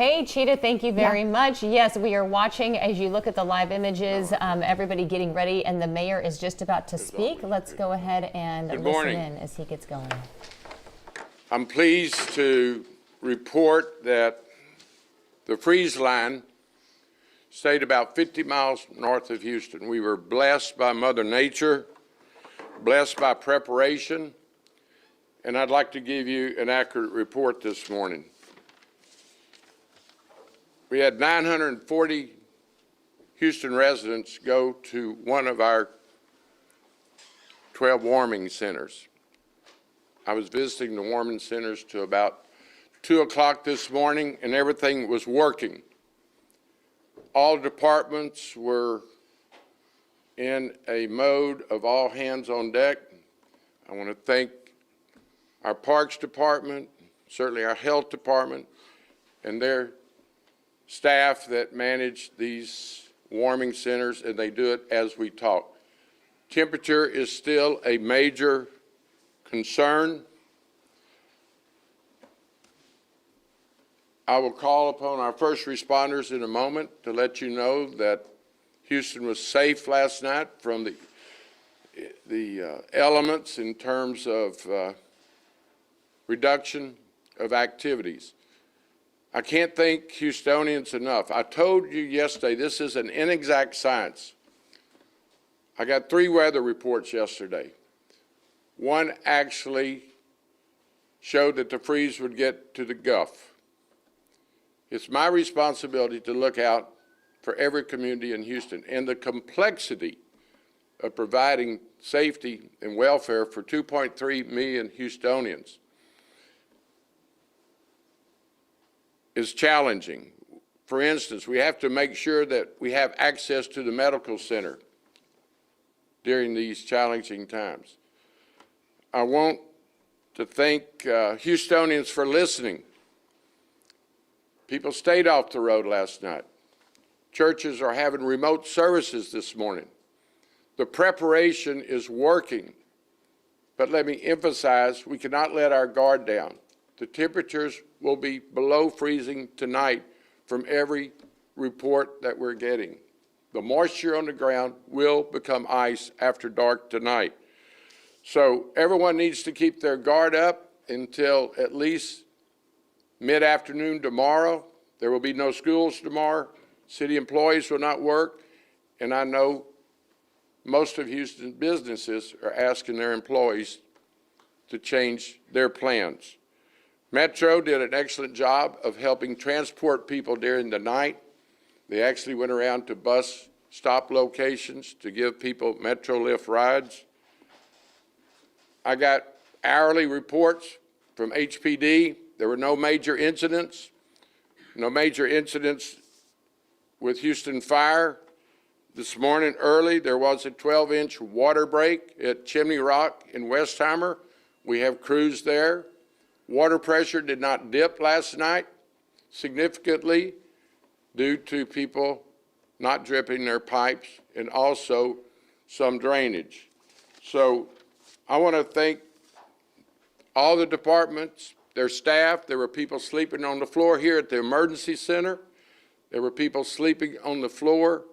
Hey, Cheetah, thank you very much. Yes, we are watching as you look at the live images, everybody getting ready, and the mayor is just about to speak. Let's go ahead and listen in as he gets going. I'm pleased to report that the freeze line stayed about 50 miles north of Houston. We were blessed by Mother Nature, blessed by preparation, and I'd like to give you an accurate report this morning. We had 940 Houston residents go to one of our 12 warming centers. I was visiting the warming centers to about 2 o'clock this morning, and everything was working. All departments were in a mode of all hands on deck. I want to thank our Parks Department, certainly our Health Department, and their staff that manage these warming centers, and they do it as we talk. Temperature is still a major concern. I will call upon our first responders in a moment to let you know that Houston was safe last night from the elements in terms of reduction of activities. I can't thank Houstonians enough. I told you yesterday this is an inexact science. I got 3 weather reports yesterday. One actually showed that the freeze would get to the Gulf. It's my responsibility to look out for every community in Houston, and the complexity of providing safety and welfare for 2.3 million Houstonians is challenging. For instance, we have to make sure that we have access to the medical center during these challenging times. I want to thank Houstonians for listening. People stayed off the road last night. Churches are having remote services this morning. The preparation is working, but let me emphasize, we cannot let our guard down. The temperatures will be below freezing tonight from every report that we're getting. The moisture on the ground will become ice after dark tonight. So everyone needs to keep their guard up until at least mid-afternoon tomorrow. There will be no schools tomorrow. City employees will not work. And I know most of Houston's businesses are asking their employees to change their plans. Metro did an excellent job of helping transport people during the night. They actually went around to bus stop locations to give people Metrolift rides. I got hourly reports from HPD. There were no major incidents. No major incidents with Houston Fire. This morning early, there was a 12-inch water break at Chimney Rock in Westheimer. We have crews there. Water pressure did not dip last night significantly due to people not dripping their pipes and also some drainage. So I want to thank all the departments, their staff. There were people sleeping on the floor here at the emergency center. There were people sleeping on the floor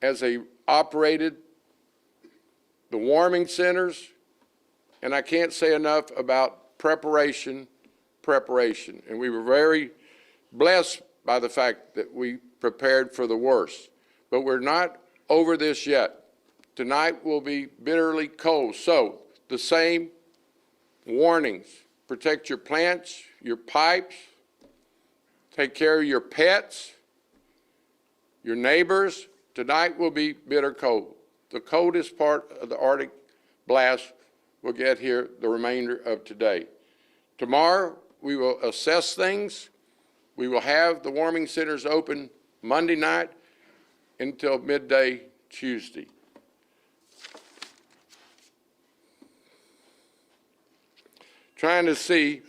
as they operated the warming centers. And I can't say enough about preparation. And we were very blessed by the fact that we prepared for the worst. But we're not over this yet. Tonight will be bitterly cold. So the same warnings. Protect your plants, your pipes, take care of your pets, your neighbors. Tonight will be bitter cold. The coldest part of the Arctic blast will get here the remainder of today. Tomorrow, we will assess things. We will have the warming centers open Monday night until midday Tuesday. Trying to see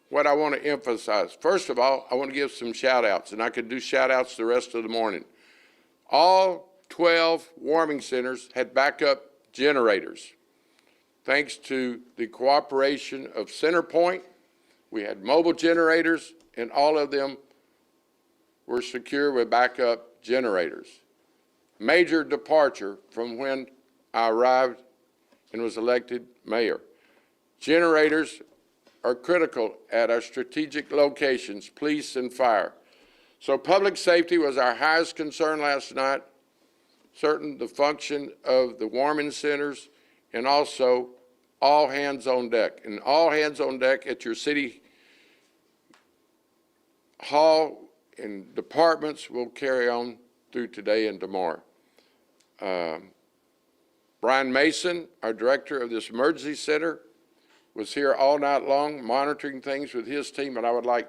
what I want to emphasize. First of all, I want to give some shout outs, and I could do shout outs the rest of the morning. All 12 warming centers had backup generators. Thanks to the cooperation of CenterPoint, we had mobile generators and all of them were secure with backup generators. Major departure from when I arrived and was elected mayor. Generators are critical at our strategic locations, police and fire. So public safety was our highest concern last night, certain the function of the warming centers, and also all hands on deck. And all hands on deck at your city hall and departments will carry on through today and tomorrow. Brian Mason, our director of this emergency center, was here all night long monitoring things with his team, and I would like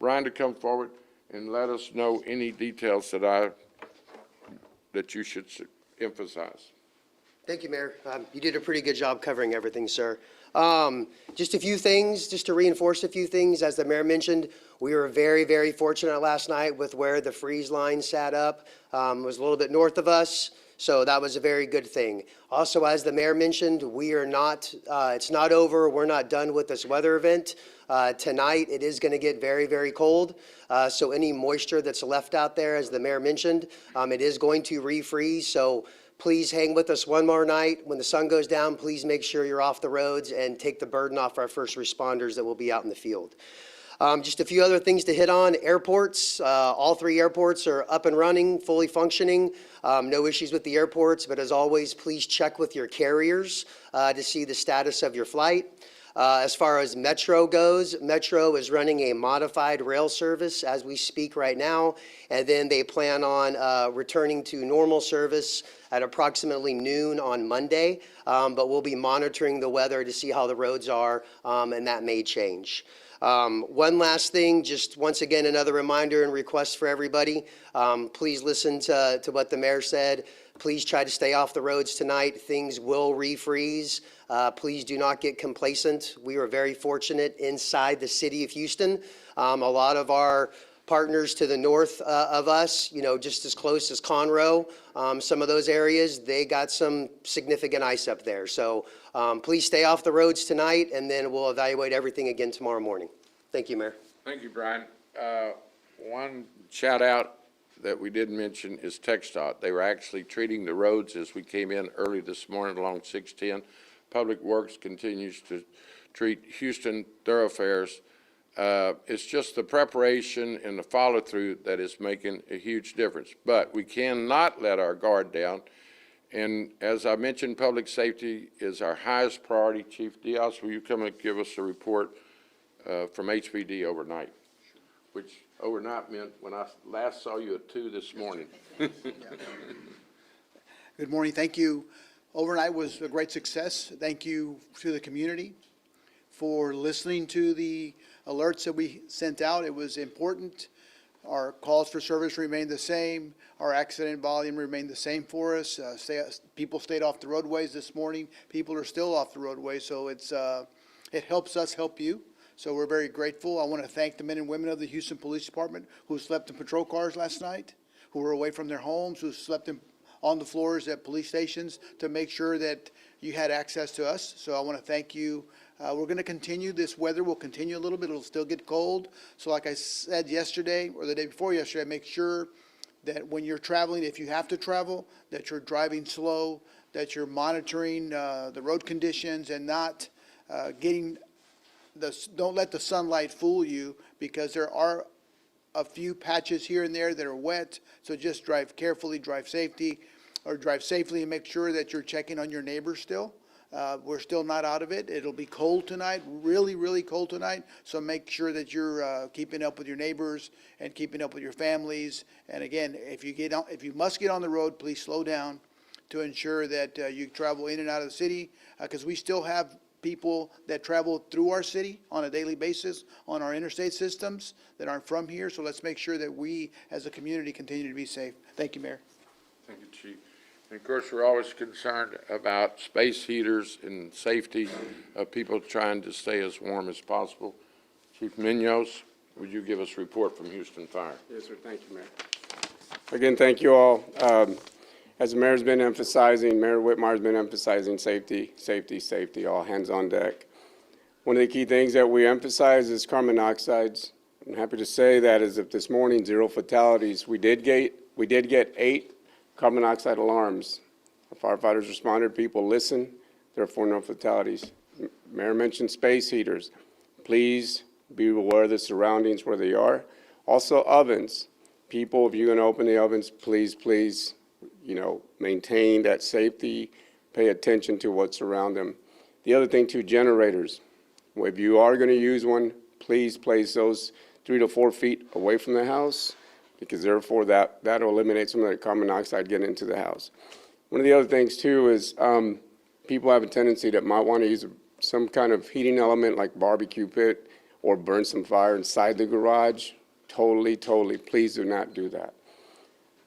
Brian to come forward and let us know any details that you should emphasize. Thank you, Mayor. You did a pretty good job covering everything, sir. Just a few things, just to reinforce a few things. As the mayor mentioned, we were very, very fortunate last night with where the freeze line sat up. It was a little bit north of us, so that was a very good thing. Also, as the mayor mentioned, we are not, it's not over. We're not done with this weather event. Tonight, it is going to get very, very cold. So any moisture that's left out there, as the mayor mentioned, it is going to refreeze. So please hang with us one more night. When the sun goes down, please make sure you're off the roads and take the burden off our first responders that will be out in the field. Just a few other things to hit on. Airports, all 3 airports are up and running, fully functioning. No issues with the airports, but as always, please check with your carriers to see the status of your flight. As far as Metro goes, Metro is running a modified rail service as we speak right now, and then they plan on returning to normal service at approximately noon on Monday, but we'll be monitoring the weather to see how the roads are, and that may change. One last thing, just once again, another reminder and request for everybody. Please listen to what the mayor said. Please try to stay off the roads tonight. Things will refreeze. Please do not get complacent. We are very fortunate inside the city of Houston. A lot of our partners to the north of us, you know, just as close as Conroe, some of those areas, they got some significant ice up there. So please stay off the roads tonight, and then we'll evaluate everything again tomorrow morning. Thank you, Mayor. Thank you, Brian. One shout out that we didn't mention is TxDOT. They were actually treating the roads as we came in early this morning along 610. Public Works continues to treat Houston thoroughfares. It's just the preparation and the follow-through that is making a huge difference. But we cannot let our guard down. And as I mentioned, public safety is our highest priority. Chief Diaz, will you come and give us a report from HPD overnight? Which overnight meant when I last saw you at 2 this morning. Good morning. Thank you. Overnight was a great success. Thank you to the community for listening to the alerts that we sent out. It was important. Our calls for service remained the same. Our accident volume remained the same for us. People stayed off the roadways this morning. People are still off the roadways, so it helps us help you. So we're very grateful. I want to thank the men and women of the Houston Police Department who slept in patrol cars last night, who were away from their homes, who slept on the floors at police stations to make sure that you had access to us. So I want to thank you. We're going to continue. This weather will continue a little bit. It'll still get cold. So like I said yesterday or the day before yesterday, make sure that when you're traveling, if you have to travel, that you're driving slow, that you're monitoring the road conditions and not don't let the sunlight fool you, because there are a few patches here and there that are wet. So just drive carefully, drive safely, and make sure that you're checking on your neighbors still. We're still not out of it. It'll be cold tonight, really, really cold tonight. So make sure that you're keeping up with your neighbors and keeping up with your families. And again, if you must get on the road, please slow down to ensure that you travel in and out of the city, because we still have people that travel through our city on a daily basis on our interstate systems that aren't from here. So let's make sure that we as a community continue to be safe. Thank you, Mayor. Thank you, Chief. And of course, we're always concerned about space heaters and safety of people trying to stay as warm as possible. Chief Munoz, would you give us a report from Houston Fire? Yes, sir. Thank you, Mayor. Again, thank you all. As the mayor's been emphasizing, Mayor Whitmire's been emphasizing safety, safety, safety, all hands on deck. One of the key things that we emphasize is carbon monoxides. I'm happy to say that as of this morning, 0 fatalities. We did get 8 carbon monoxide alarms. Our firefighters responded, people listened, therefore no fatalities. Mayor mentioned space heaters. Please be aware of the surroundings where they are. Also ovens. People, if you're going to open the ovens, please, maintain that safety, pay attention to what's around them. The other thing too, generators. If you are going to use one, please place those 3 to 4 feet away from the house, because therefore that'll eliminate some of that carbon monoxide getting into the house. One of the other things too is people have a tendency that might want to use some kind of heating element like barbecue pit or burn some fire inside the garage. Totally, please do not do that.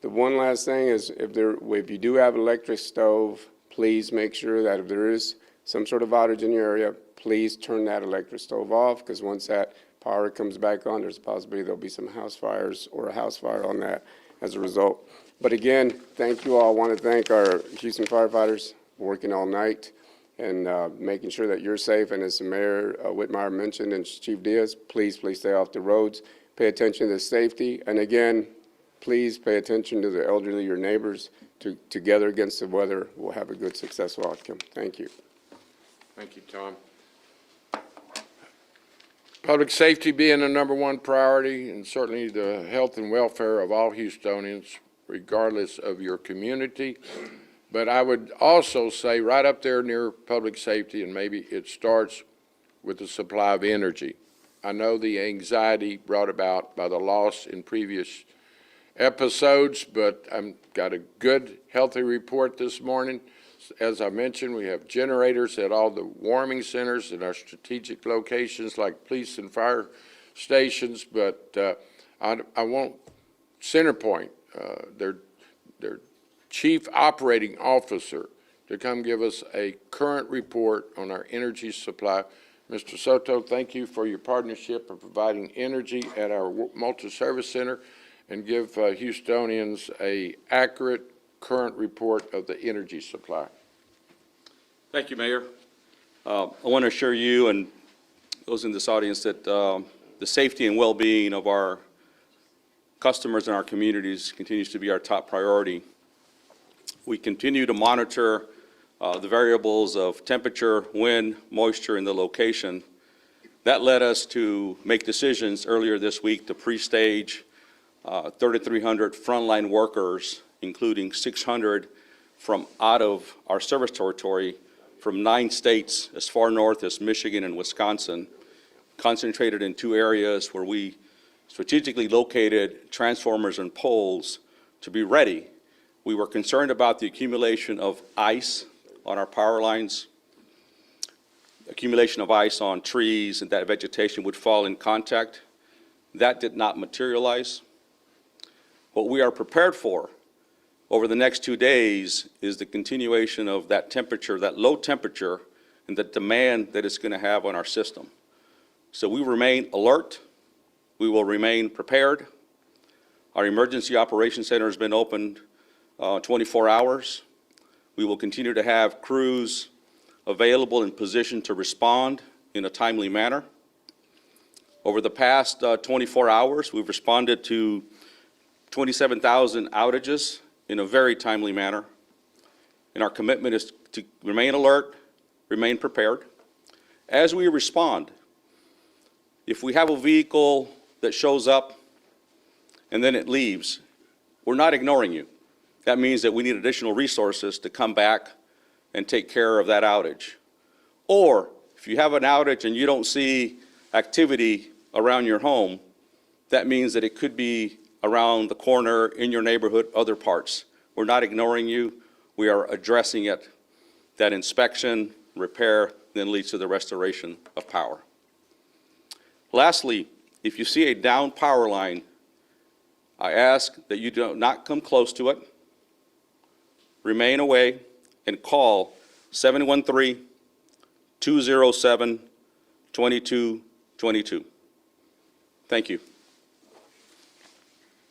The one last thing is if you do have an electric stove, please make sure that if there is some sort of outage in your area, please turn that electric stove off, because once that power comes back on, there's a possibility there'll be some house fires or a house fire on that as a result. But again, thank you all. I want to thank our Houston firefighters working all night and making sure that you're safe. And as Mayor Whitmire mentioned and Chief Diaz, please stay off the roads. Pay attention to safety. And again, please pay attention to the elderly, your neighbors. Together against the weather, we'll have a good, successful outcome. Thank you. Thank you, Tom. Public safety being the #1 priority, and certainly the health and welfare of all Houstonians, regardless of your community. But I would also say right up there near public safety, and maybe it starts with the supply of energy. I know the anxiety brought about by the loss in previous episodes, but I've got a good, healthy report this morning. As I mentioned, we have generators at all the warming centers in our strategic locations like police and fire stations, but I want CenterPoint, their chief operating officer, to come give us a current report on our energy supply. Mr. Soto, thank you for your partnership in providing energy at our multi-service center, and give Houstonians an accurate, current report of the energy supply. Thank you, Mayor. I want to assure you and those in this audience that the safety and well-being of our customers and our communities continues to be our top priority. We continue to monitor the variables of temperature, wind, moisture, and the location. That led us to make decisions earlier this week to pre-stage 3,300 frontline workers, including 600 from out of our service territory from 9 states as far north as Michigan and Wisconsin, concentrated in 2 areas where we strategically located transformers and poles to be ready. We were concerned about the accumulation of ice on our power lines, accumulation of ice on trees, and that vegetation would fall in contact. That did not materialize. What we are prepared for over the next 2 days is the continuation of that temperature, that low temperature, and the demand that it's going to have on our system. So we remain alert. We will remain prepared. Our emergency operations center has been opened 24 hours. We will continue to have crews available and positioned to respond in a timely manner. Over the past 24 hours, we've responded to 27,000 outages in a very timely manner. And our commitment is to remain alert, remain prepared. As we respond, if we have a vehicle that shows up and then it leaves, we're not ignoring you. That means that we need additional resources to come back and take care of that outage. Or if you have an outage and you don't see activity around your home, that means that it could be around the corner, in your neighborhood, other parts. We're not ignoring you. We are addressing it. That inspection, repair, then leads to the restoration of power. Lastly, if you see a down power line, I ask that you do not come close to it. Remain away and call 713-207-2222. Thank you.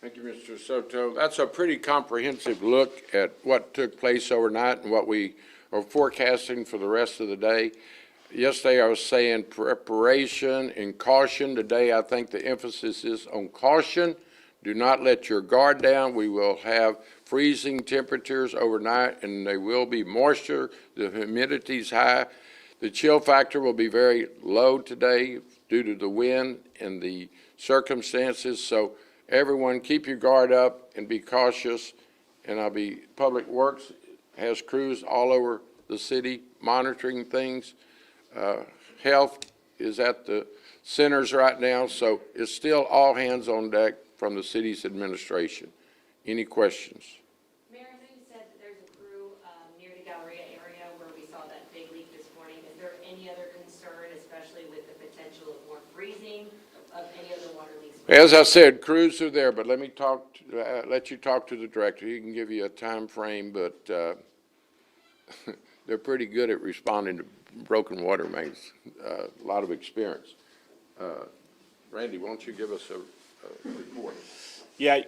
Thank you, Mr. Soto. That's a pretty comprehensive look at what took place overnight and what we are forecasting for the rest of the day. Yesterday I was saying preparation and caution. Today I think the emphasis is on caution. Do not let your guard down. We will have freezing temperatures overnight, and there will be moisture. The humidity's high. The chill factor will be very low today due to the wind and the circumstances. So everyone, keep your guard up and be cautious. And Public Works has crews all over the city monitoring things. Health is at the centers right now, so it's still all hands on deck from the city's administration. Any questions? Mayor, I know you said that there's a crew near the Galleria area where we saw that big leak this morning. Is there any other concern, especially with the potential of more freezing of any other water leaks? As I said, crews are there, but let you talk to the director. He can give you a time frame, but they're pretty good at responding to broken water mains. A lot of experience. Randy, why don't you give us a report? Yeah,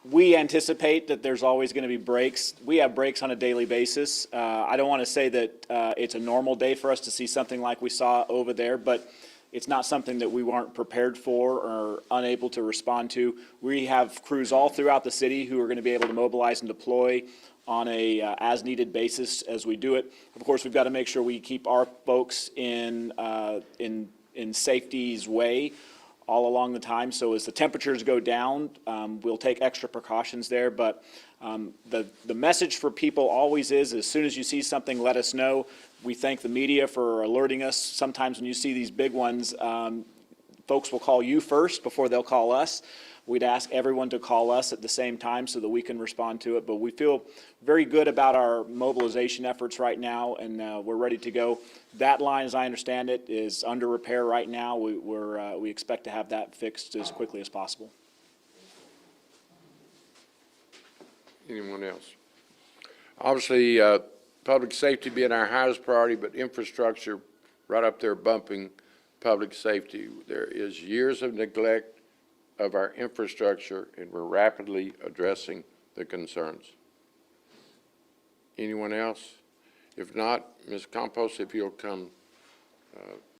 we anticipate that there's always going to be breaks. We have breaks on a daily basis. I don't want to say that it's a normal day for us to see something like we saw over there, but it's not something that we weren't prepared for or unable to respond to. We have crews all throughout the city who are going to be able to mobilize and deploy on a as-needed basis as we do it. Of course, we've got to make sure we keep our folks in safety's way all along the time. So as the temperatures go down, we'll take extra precautions there. But the message for people always is, as soon as you see something, let us know. We thank the media for alerting us. Sometimes when you see these big ones, folks will call you first before they'll call us. We'd ask everyone to call us at the same time so that we can respond to it. But we feel very good about our mobilization efforts right now, and we're ready to go. That line, as I understand it, is under repair right now. We expect to have that fixed as quickly as possible. Anyone else? Obviously, public safety being our highest priority, but infrastructure right up there bumping public safety. There is years of neglect of our infrastructure, and we're rapidly addressing the concerns. Anyone else? If not, Ms. Campos, if you'll come